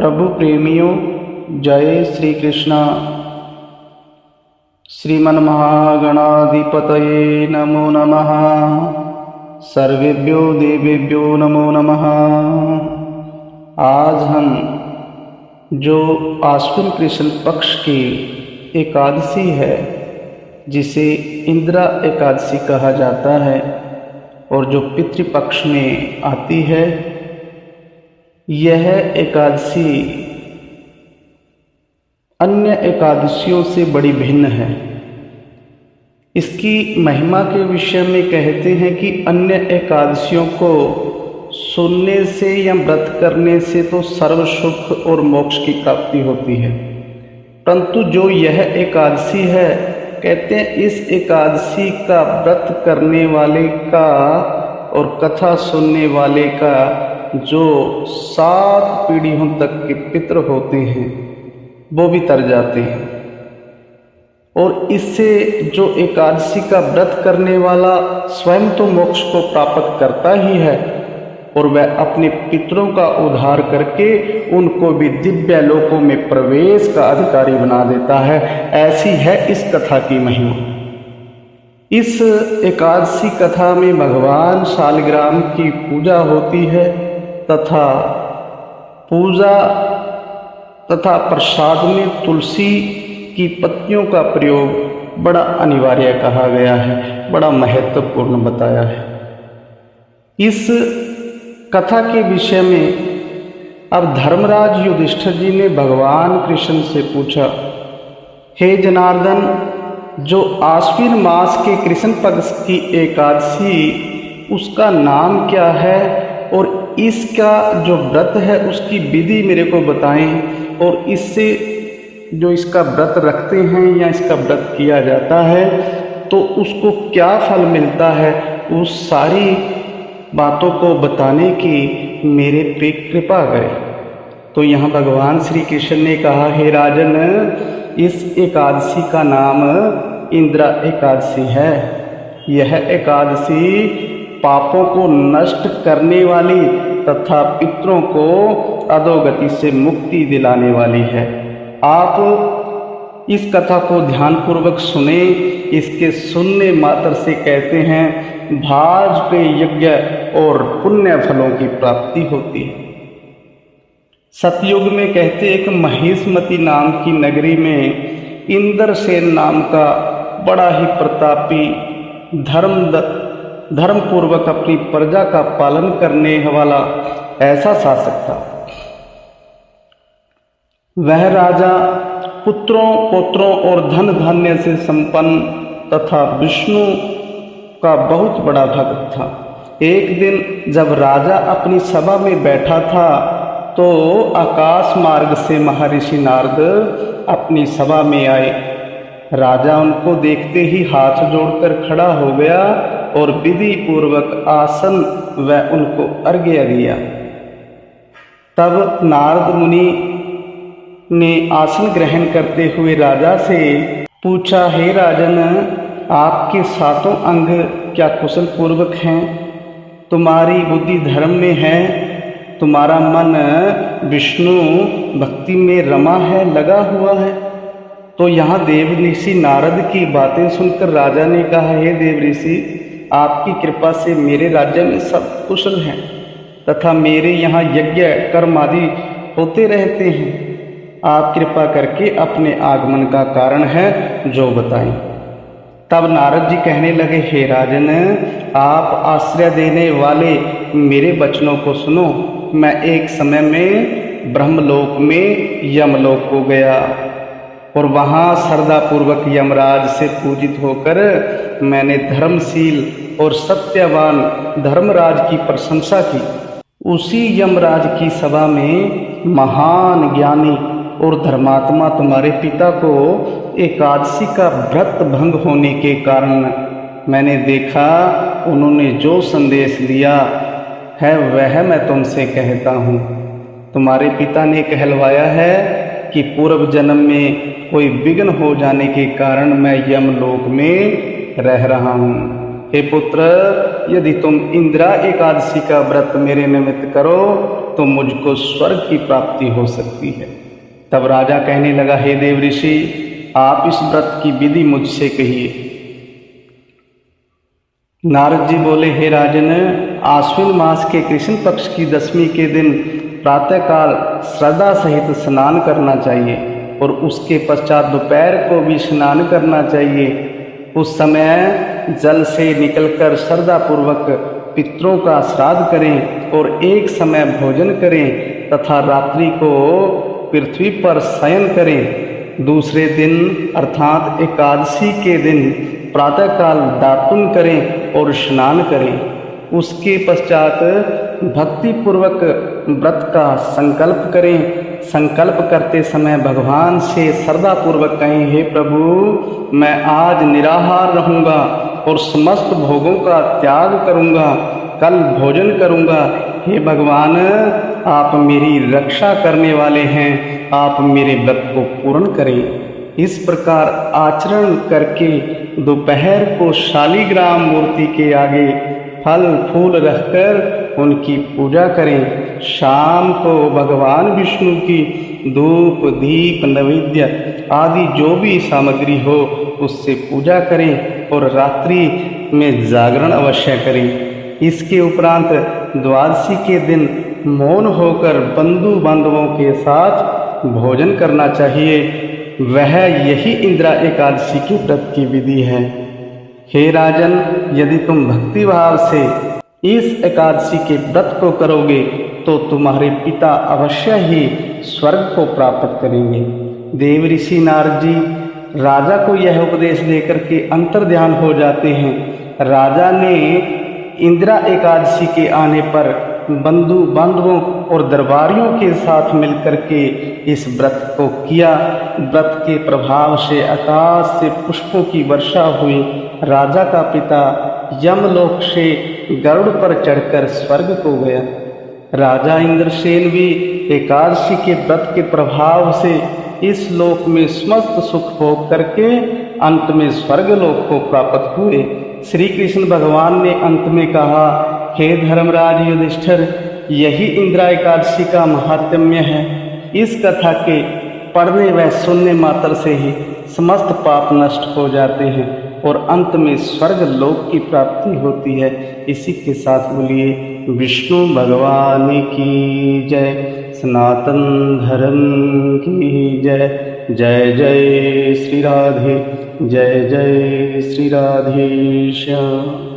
प्रभु प्रेमियों, जय श्री कृष्णा। श्रीमन्महागणाधिपतये नमो नमः। सर्वेभ्यो देवेभ्यो नमो नमः। आज हम जो आश्विन कृष्ण पक्ष की एकादशी है, जिसे इंदिरा एकादशी कहा जाता है और जो पितृपक्ष में आती है, यह एकादशी अन्य एकादशियों से बड़ी भिन्न है। इसकी महिमा के विषय में कहते हैं कि अन्य एकादशियों को सुनने से या व्रत करने से तो सर्व सुख और मोक्ष की प्राप्ति होती है, परंतु जो यह एकादशी है, कहते हैं इस एकादशी का व्रत करने वाले का और कथा सुनने वाले का जो 7 पीढ़ियों तक के पितृ होते हैं वो भी तर जाते हैं। और इससे जो एकादशी का व्रत करने वाला स्वयं तो मोक्ष को प्राप्त करता ही है और वह अपने पितरों का उद्धार करके उनको भी दिव्य लोकों में प्रवेश का अधिकारी बना देता है। ऐसी है इस कथा की महिमा। इस एकादशी कथा में भगवान शालिग्राम की पूजा होती है तथा प्रसाद में तुलसी की पत्तियों का प्रयोग बड़ा अनिवार्य कहा गया है, बड़ा महत्वपूर्ण बताया है। इस कथा के विषय में अब धर्मराज युधिष्ठिर जी ने भगवान कृष्ण से पूछा, हे जनार्दन, जो आश्विन मास के कृष्ण पक्ष की एकादशी उसका नाम क्या है और इसका जो व्रत है उसकी विधि मेरे को बताएं, और इससे जो इसका व्रत रखते हैं या इसका व्रत किया जाता है तो उसको क्या फल मिलता है, उस सारी बातों को बताने की मेरे पे कृपा करें। तो यहाँ भगवान श्री कृष्ण ने कहा, हे राजन, इस एकादशी का नाम इंदिरा एकादशी है। यह एकादशी पापों को नष्ट करने वाली तथा पितरों को अधोगति से मुक्ति दिलाने वाली है। आप इस कथा को ध्यानपूर्वक सुने। इसके सुनने मात्र से कहते हैं भाजपे यज्ञ और पुण्य फलों की प्राप्ति होती है। सतयुग में कहते एक महिष्मती नाम की नगरी में इंद्रसेन नाम का बड़ा ही प्रतापी धर्मपूर्वक अपनी प्रजा का पालन करने वाला ऐसा शासक था। वह राजा पुत्रों पौत्रों और धन धान्य से संपन्न तथा विष्णु का बहुत बड़ा भक्त था। एक दिन जब राजा अपनी सभा में बैठा था तो आकाश मार्ग से महर्षि नारद अपनी सभा में आए। राजा उनको देखते ही हाथ जोड़कर खड़ा हो गया और विधि पूर्वक आसन व उनको अर्घ्य दिया। तब नारद मुनि ने आसन ग्रहण करते हुए राजा से पूछा, हे राजन, आपके 7 अंग क्या कुशल पूर्वक हैं? तुम्हारी बुद्धि धर्म में है, तुम्हारा मन विष्णु भक्ति में रमा है, लगा हुआ है। तो यहाँ देव ऋषि नारद की बातें सुनकर राजा ने कहा, हे देव ऋषि, आपकी कृपा से मेरे राज्य में सब कुशल हैं तथा मेरे यहाँ यज्ञ कर्म आदि होते रहते हैं। आप कृपा करके अपने आगमन का कारण है जो बताएं। तब नारद जी कहने लगे, हे राजन, आप आश्रय देने वाले मेरे वचनों को सुनो। मैं एक समय में ब्रह्मलोक में यमलोक को गया और वहाँ श्रद्धापूर्वक यमराज से पूजित होकर मैंने धर्मशील और सत्यवान धर्मराज की प्रशंसा की। उसी यमराज की सभा में महान ज्ञानी और धर्मात्मा तुम्हारे पिता को एकादशी का व्रत भंग होने के कारण मैंने देखा। उन्होंने जो संदेश दिया है वह मैं तुमसे कहता हूँ। तुम्हारे पिता ने कहलवाया है कि पूर्व जन्म में कोई विघ्न हो जाने के कारण मैं यमलोक में रह रहा हूँ। हे पुत्र, यदि तुम इंदिरा एकादशी का व्रत मेरे निमित्त करो तो मुझको स्वर्ग की प्राप्ति हो सकती है। तब राजा कहने लगा, हे देव ऋषि, आप इस व्रत की विधि मुझसे कहिए। नारद जी बोले, हे राजन, आश्विन मास के कृष्ण पक्ष की दशमी के दिन प्रातःकाल श्रद्धा सहित स्नान करना चाहिए और उसके पश्चात दोपहर को भी स्नान करना चाहिए। उस समय जल से निकलकर श्रद्धापूर्वक पितरों का श्राद्ध करें और एक समय भोजन करें तथा रात्रि को पृथ्वी पर शयन करें। दूसरे दिन अर्थात एकादशी के दिन प्रातःकाल दातुन करें और स्नान करें। उसके पश्चात भक्ति पूर्वक व्रत का संकल्प करें। संकल्प करते समय भगवान से श्रद्धा पूर्वक कहें, हे प्रभु, मैं आज निराहार रहूँगा और समस्त भोगों का त्याग करूँगा, कल भोजन करूँगा। हे भगवान, आप मेरी रक्षा करने वाले हैं, आप मेरे व्रत को पूर्ण करें। इस प्रकार आचरण करके दोपहर को शालिग्राम मूर्ति के आगे फल फूल रखकर उनकी पूजा करें। शाम को भगवान विष्णु की धूप दीप नैवेद्य आदि जो भी सामग्री हो उससे पूजा करें और रात्रि में जागरण अवश्य करें। इसके उपरांत द्वादशी के दिन मौन होकर बंधु बांधवों के साथ भोजन करना चाहिए। वह यही इंदिरा एकादशी के व्रत की विधि है। हे राजन, यदि तुम भक्ति भाव से इस एकादशी के व्रत को करोगे तो तुम्हारे पिता अवश्य ही स्वर्ग को प्राप्त करेंगे। देव ऋषि नारद जी राजा को यह उपदेश देकर के अंतर्ध्यान हो जाते हैं। राजा ने इंदिरा एकादशी के आने पर बंधु बांधवों और दरबारियों के साथ मिलकर के इस व्रत को किया। व्रत के प्रभाव से आकाश से पुष्पों की वर्षा हुई। राजा का पिता यमलोक से गरुड़ पर चढ़कर स्वर्ग को गया। राजा इंद्रसेन भी एकादशी के व्रत के प्रभाव से इस लोक में समस्त सुख भोग करके अंत में स्वर्ग लोक को प्राप्त हुए। श्री कृष्ण भगवान ने अंत में कहा, हे धर्मराज युधिष्ठिर, यही इंदिरा एकादशी का महात्म्य है। इस कथा के पढ़ने व सुनने मात्र से ही समस्त पाप नष्ट हो जाते हैं और अंत में स्वर्ग लोक की प्राप्ति होती है। इसी के साथ बोलिए विष्णु भगवान की जय, सनातन धर्म की जय। जय जय श्री राधे, जय जय श्री राधेश्याम।